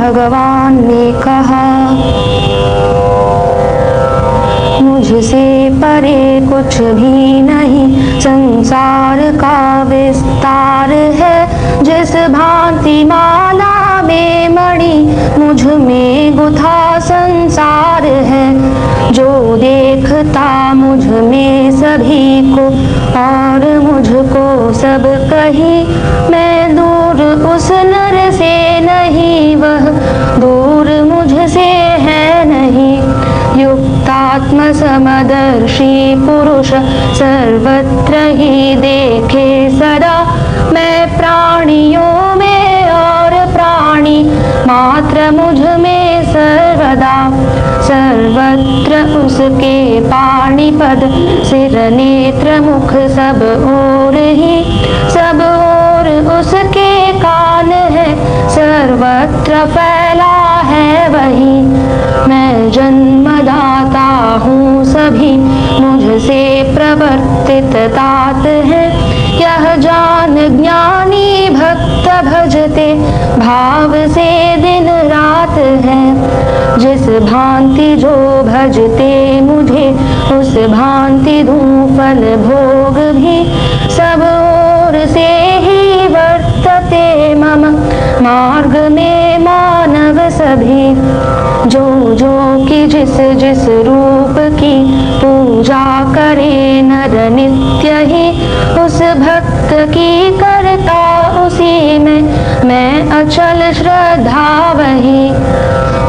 भगवान ने कहा, मुझसे परे कुछ भी नहीं, संसार का विस्तार है। जिस भांति माला में मणि मुझ में गुथा संसार है, जो देखता मुझ में सभी को और मुझको सब कही। मैं दूर उस नर से नहीं, वह दूर मुझसे है नहीं। युक्तात्म समदर्शी पुरुष सर्वत्र ही देखे सदा। मैं प्राणियों में और प्राणी मात्र मुझ में सर्वदा। सर्वत्र उसके पाणिपद सिर नेत्र मुख सब ओर ही, सब ओर उसके कान है, सर्वत्र फैला है वही। मैं जन्मदाता हूँ, सभी मुझसे प्रवर्तित तात है। यह जान ज्ञानी भक्त भजते भाव से दिन रात है। जिस भांति जो भजते मुझे, उस भांति दूं फल भोग भी। सब ओर से ही वर्तते मम मार्ग में मानव सभी। जो जो कि जिस जिस रूप की पूजा करे नर नित्य ही, उस भक्त की करता उसी में मैं अचल श्रद्धा वही।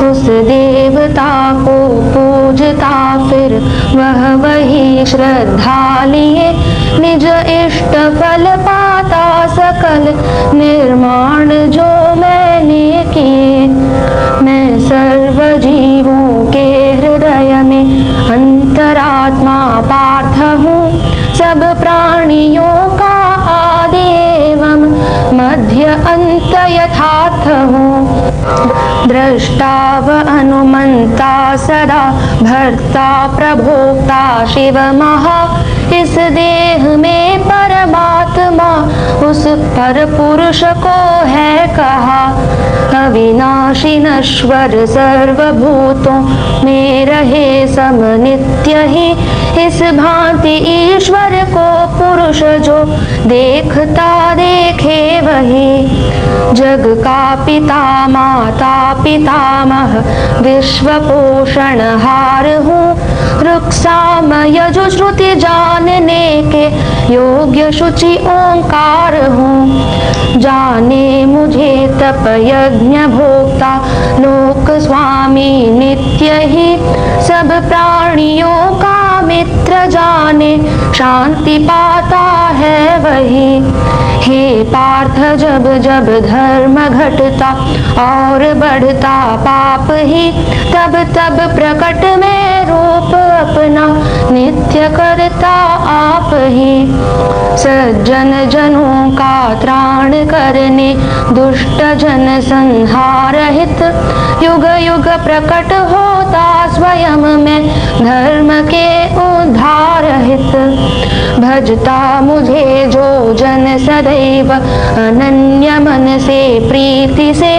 उस देवता को पूजता फिर वह वही श्रद्धा लिए, निज इष्ट फल पाता सकल निर्माण जो मैंने किए। मैं सर्व जीवों के हृदय में अंतरात्मा पार्थ हूँ, सब प्राणियों का आदि एवं मध्य अंत यथार्थ हूँ। दृष्टा व अनुमंता सदा, भर्ता प्रभोक्ता शिव महा। इस देह में परमात्मा उस पर पुरुष को है कहा। अविनाशी नश्वर सर्वभूतों में रहे सम नित्य ही। इस भांति ईश्वर को पुरुष जो देखता देखे वही। जग का पिता माता पितामह विश्व पोषण हार हूँ। रुक्साम यजुश्रुति जानने के योग्य शुचि ओंकार हूँ। जाने मुझे तप यज्ञ भोक्ता लोक स्वामी नित्य ही। सब प्राणियों का मित्र जाने शांति पाता है वही। हे पार्थ जब जब धर्म घटता और बढ़ता पाप ही, तब तब प्रकट में रूप अपना नित्य करता आप ही। सज्जन जनों का त्राण करने दुष्ट जन संहार हित, युग युग प्रकट होता स्वयं में धर्म के उद्धार हित। भजता मुझे जो जन सदैव अनन्य मन से प्रीति से,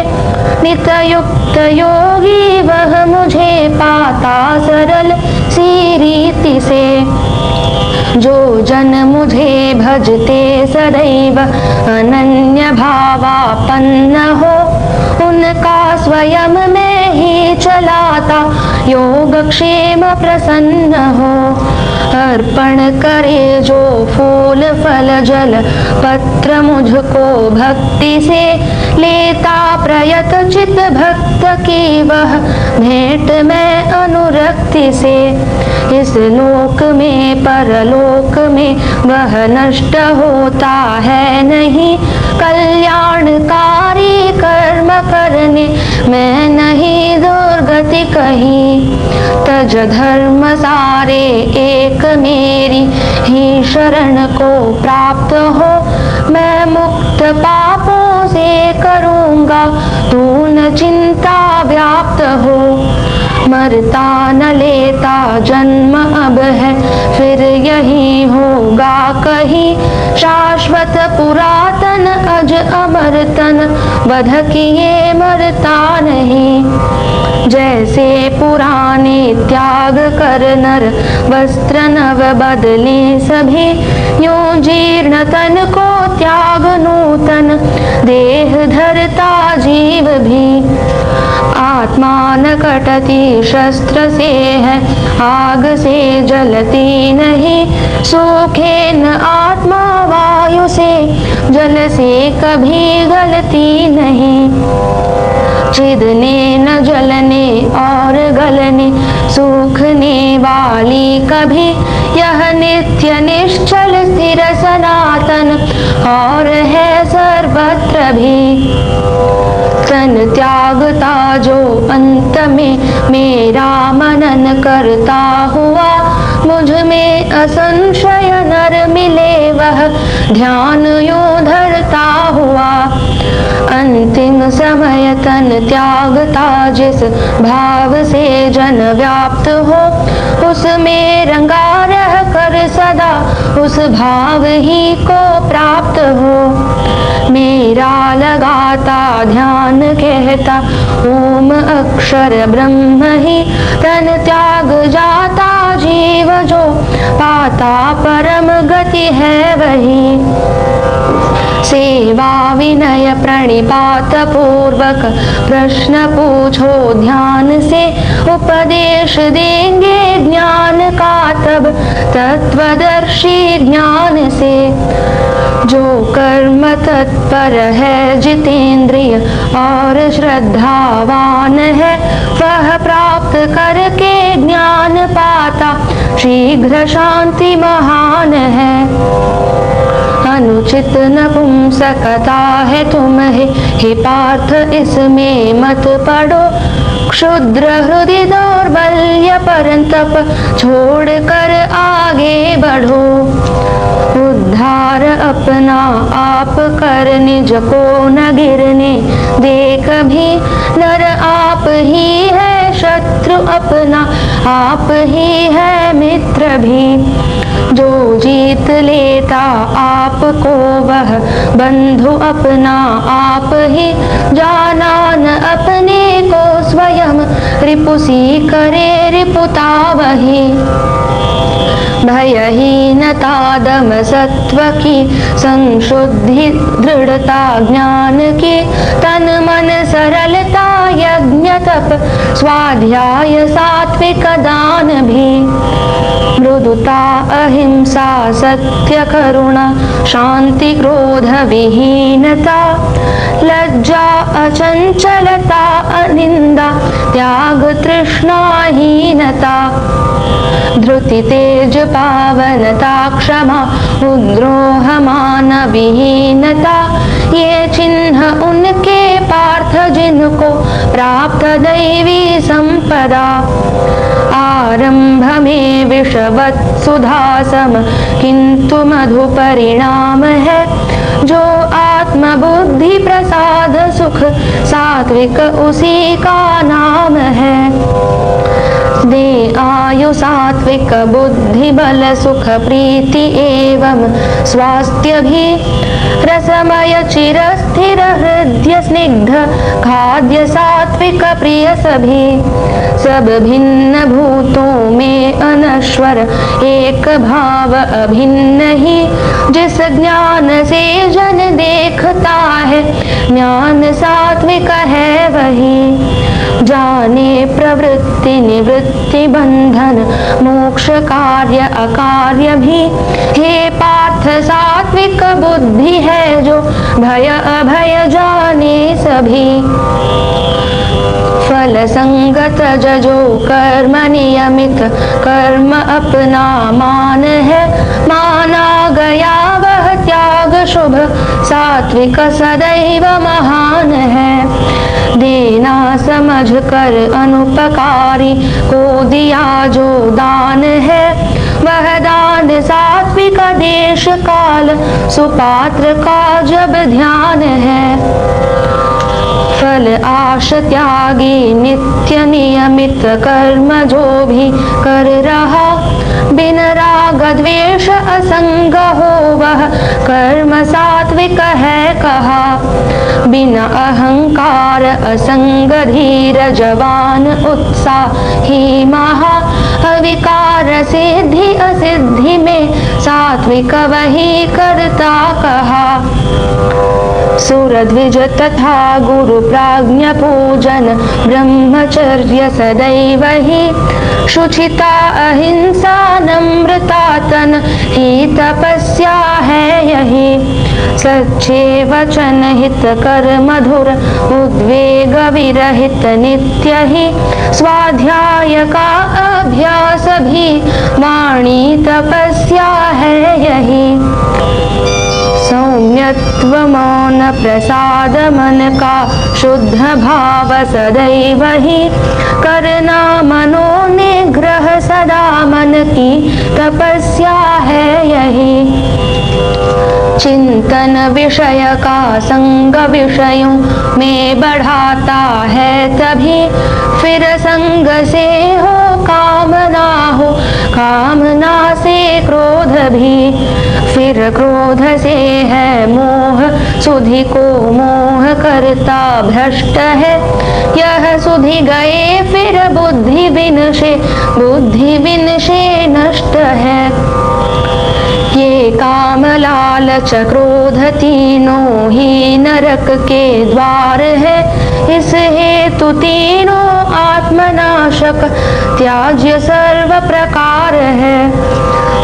नित युक्त योगी वह मुझे पाता सरल सी रीति से। जो जन मुझे भजते सदैव अनन्य भावापन्न हो, उनका स्वयं में ही चलाता योगक्षेम प्रसन्न हो। अर्पण करे जो फूल फल जल पत्र मुझको भक्ति से, लेता प्रयत चित भक्त की वह भेंट में अनुरक्ति से। इस लोक में परलोक में वह नष्ट होता है नहीं, कल्याणकारी कर्म करने में नहीं दुर्गति कही। तज धर्म सारे एक मेरी ही शरण को प्राप्त हो। मैं मुक्त पापों से करूँगा तू न चिंता व्याप्त हो। मरता न लेता जन्म अब है, फिर यही होगा कहीं। शाश्वत शाश्वत पुरातन अज अमर तन वध किए मरता नहीं। जैसे पुराने त्याग कर नर वस्त्र नव बदले सभी, यूं जीर्ण तन को त्याग नूतन देह धरता जीव भी। आत्मा न कटती शस्त्र से है, आग से जलती नहीं। सूखे न आत्मा वायु से, जल से कभी गलती नहीं। छिदने न जलने और गलने, सूखने वाली कभी। यह नित्य निश्चल स्थिर सनातन और है सर्वत्र भी। तन त्यागता जो अंत में मेरा मनन करता हुआ, मुझ में असंशय नर मिले वह ध्यान यूं धरता हुआ। अंतिम समय तन त्यागता जिस भाव से जन व्याप्त हो, उसमें रंगा रह कर सदा उस भाव ही को प्राप्त हो। मेरा लगाता ध्यान कहता ओम अक्षर ब्रह्म ही, तन त्याग जाता जीव जो पाता परम गति है वही। सेवा विनय प्रणिपात पूर्वक प्रश्न पूछो ध्यान से, उपदेश देंगे ज्ञान का तब तत्वदर्शी ज्ञान से। जो कर्म तत्पर है जितेंद्रिय और श्रद्धावान है, वह प्राप्त करके ज्ञान पाता शीघ्र शांति महान है। अनुचित नपुंसकता है तुम्हें हे पार्थ, इसमें मत पड़ो। क्षुद्र हृदय दौर्बल्य परंतप छोड़ कर आगे बढ़ो। उद्धार अपना आप कर निज को न गिरने दे कभी। नर आप ही है शत्रु अपना, आप ही है मित्र भी। जो जीत लेता आपको वह बंधु अपना आप ही। जाना न अपने को स्वयं, रिपुसी करे रिपुता वही। भयहीनता दम सत्व की, संशुद्धि दृढ़ता ज्ञान की। तन मन सरलता यज्ञ तप, स्वाध्याय सात्विक दान भी। मृदुता अहिंसा सत्य करुणा, शांति क्रोध विहीनता। लज्जा अचंचलता अनिंदा, त्याग तृष्णाहीनता। धृति तेज पावनता क्षमा, उद्रोह मान विहीनता। ये चिन्ह उनके पार्थ जिनको प्राप्त दैवी संपदा। आरंभ में विषवत सुधा सम, किंतु मधु परिणाम है। जो आत्म बुद्धि प्रसाद सुख, सात्विक उसी का नाम है। दे आयु सात्विक बुद्धि बल सुख प्रीति एवं स्वास्थ्य भी। रसमय चिर स्थिर हृदय स्निग्ध, खाद्य सात्विक प्रिय सभी। सब भिन्न भूतों में अनश्वर, एक भाव अभिन्न ही। जिस ज्ञान से जन देखता है, ज्ञान सात्विक है वही। जाने प्रवृत्ति निवृत्ति बंधन, मोक्ष कार्य अकार्य भी। हे पार्थ सात्विक बुद्धि है जो, भय अभय जाने सभी। फल संगत जजो कर्म नियमित, कर्म अपना मान है। माना गया वह त्याग शुभ, सात्विक सदैव महान है। देना समझ कर अनुपकारी को दिया जो दान है, वह दान सात्विक देश काल सुपात्र का जब ध्यान है। फल आश त्यागी नित्य नियमित कर्म जो भी कर रहा, बिन राग द्वेष असंग हो वह कर्म सात्विक है कहा। बिना अहंकार असंग धीर जवान उत्साही महा अविकार सिद्धि असिद्धि में सात्विक वही करता कहा। सुरद्विज तथा गुरु प्राज्ञ पूजन ब्रह्मचर्य सदैव ही शुचिता अहिंसा नम्रता तन ही तपस्या है यही। सच्चे वचन हित कर मधुर उद्वेग विरहित नित्य ही स्वाध्याय का अभ्यास भी वाणी तपस्या है यही। सौम्यत्व मौन प्रसाद मन का शुद्ध भाव सदैव ही करना मनोनिग्रह सदा मन की तपस्या है यही। चिंतन विषय का संग विषयों में बढ़ाता है तभी फिर संग से हो कामना हो कामना से क्रोध भी फिर क्रोध से है मोह सुधि को मोह करता भ्रष्ट है। यह सुधि गए फिर बुद्धि विनशे नष्ट है। ये काम लालच क्रोध तीनों ही नरक के द्वार है। इस हेतु तीनों आत्मनाशक त्याज्य सर्व प्रकार है।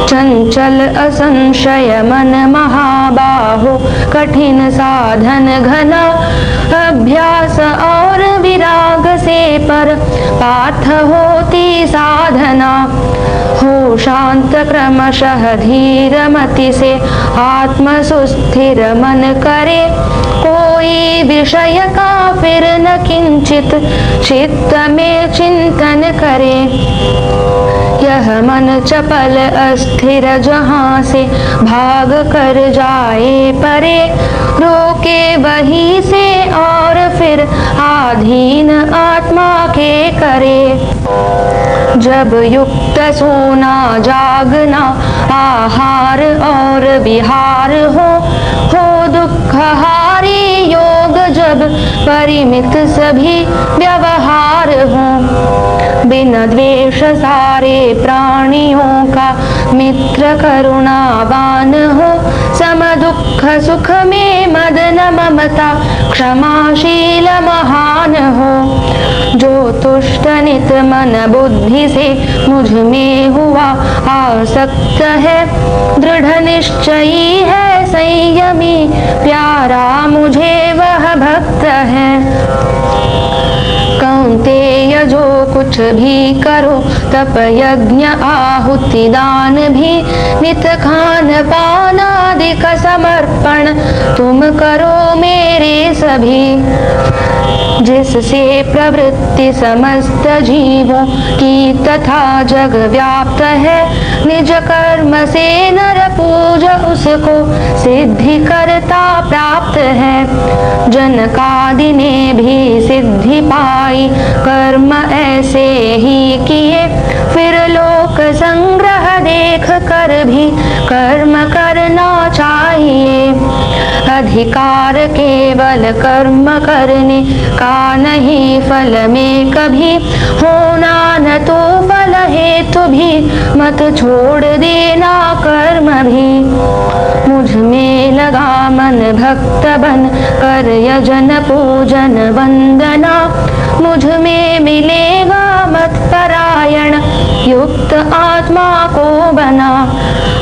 चंचल असंशय मन महाबाहो कठिन साधन घना अभ्यास और विराग से पर पाठ होती साधना। हो शांत क्रमशः धीर मति से आत्म सुस्थिर मन करे। कोई विषय का फिर न किंचित चित्त में चिंतन करे। यह मन चपल अस्थिर जहाँ से भाग कर जाए परे। रोके वहीं से और फिर आधीन आत्मा के करे। जब युक्त सोना जागना आहार और विहार हो दुखहारी योग जब परिमित सभी व्यवहार हो। बिना द्वेष सारे प्राणियों का मित्र करुणावान हो। सम दुख सुख में मदन ममता क्षमाशील महान हो। जो तुष्ट नित मन बुद्धि से मुझ में हुआ आसक्त है। दृढ़ निश्चयी है संयमी प्यारा मुझे वह भक्त है। कौन्तेय जो कुछ भी करो तप यज्ञ आहुति दान भी नित खान पान आदि का समर्पण तुम करो मेरे सभी। जिससे प्रवृत्ति समस्त जीवों की तथा जग व्याप्त है। निज कर्म से नर पूज उसको सिद्धि करता प्राप्त है। जनकादि ने भी सिद्धि पाई कर्म ऐसे ही किए। फिर लोक संग्रह देख कर भी कर्म करना चाहिए। अधिकार केवल कर्म करने का नहीं फल में कभी होना न तो फल हेतु भी मत छोड़ देना कर्म भी। मुझ में लगा मन भक्त बन कर यजन पूजन वंदना। मुझ में मिलेगा मत परायण युक्त आत्मा को बना।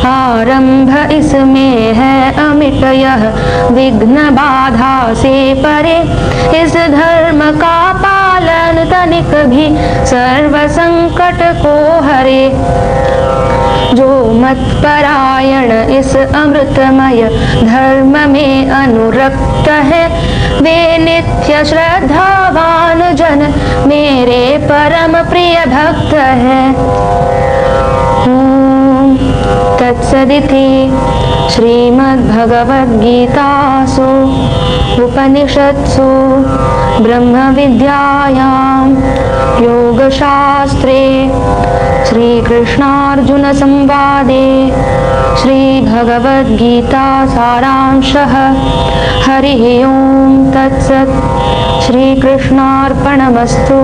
आरंभ इसमें है अमिट यह विघ्न बाधा से परे। इस धर्म का पालन तनिक भी सर्व संकट को हरे। जो मत परायण इस अमृतमय धर्म में अनुरक्त है। वे नित्य श्रद्धावान जन मेरे परम प्रिय भक्त है। तत्सदिति श्रीमद्भगवद्गीतासु उपनिषत्सु ब्रह्मविद्यायां योगशास्त्रे श्रीकृष्णार्जुनसंवादे श्रीभगवद्गीता सारांशः। हरिः ओं तत्सत्। श्रीकृष्णार्पणमस्तु।